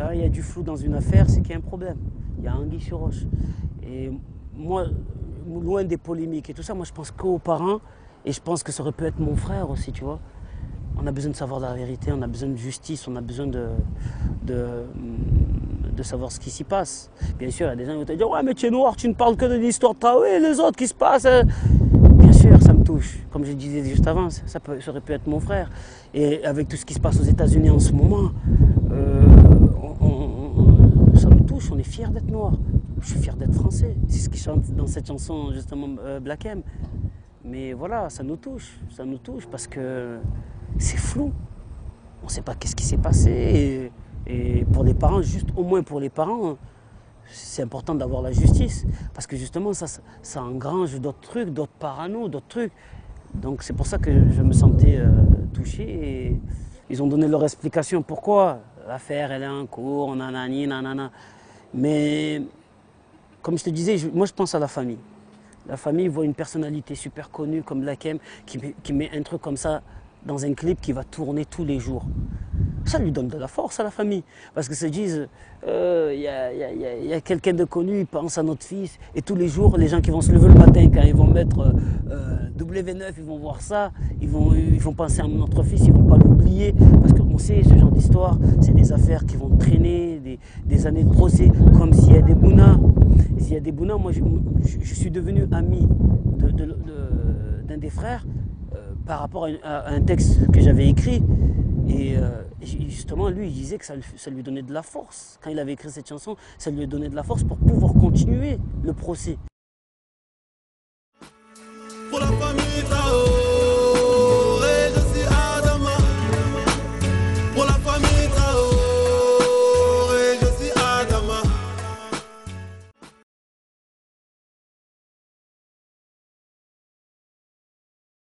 quand il y a du flou dans une affaire, c'est qu'il y a un problème. Il y a anguille sur roche. Et moi, loin des polémiques et tout ça, moi je pense qu'aux parents, et je pense que ça aurait pu être mon frère aussi, tu vois. On a besoin de savoir la vérité, on a besoin de justice, on a besoin de, de savoir ce qui s'y passe. Bien sûr, il y a des gens qui vont te dire « Ouais, mais tu es noir, tu ne parles que de l'histoire de Traoré et les autres qui se passent. » Bien sûr, ça me touche. Comme je disais juste avant, ça aurait pu être mon frère. Et avec tout ce qui se passe aux États-Unis en ce moment, ça nous touche, on est fiers d'être noirs. Je suis fier d'être français. C'est ce qu'il chante dans cette chanson, justement, Black M. Mais voilà, ça nous touche parce que c'est flou. On ne sait pas qu'est-ce qui s'est passé. Et pour les parents, juste au moins pour les parents, c'est important d'avoir la justice. Parce que justement, ça engrange d'autres trucs, d'autres parano, d'autres trucs. Donc c'est pour ça que je me sentais touché. Et ils ont donné leur explication. Pourquoi l'affaire, elle est en cours, nanani, nanana. Mais comme je te disais, moi je pense à la famille. La famille voit une personnalité super connue comme Lakem qui met un truc comme ça dans un clip qui va tourner tous les jours. Ça lui donne de la force à la famille. Parce qu'ils se disent, y a quelqu'un de connu, il pense à notre fils. Et tous les jours, les gens qui vont se lever le matin, quand ils vont mettre W9, ils vont voir ça, ils vont penser à notre fils, ils ne vont pas l'oublier. Parce qu'on sait, ce genre d'histoire, c'est des affaires qui vont traîner, des années de procès, comme s'il y a des Bouna. S'il y a des Bouna, moi je suis devenu ami d'un des frères par rapport à un texte que j'avais écrit. Et justement, lui, il disait que ça lui donnait de la force. Quand il avait écrit cette chanson, ça lui donnait de la force pour pouvoir continuer le procès. Pour la famille.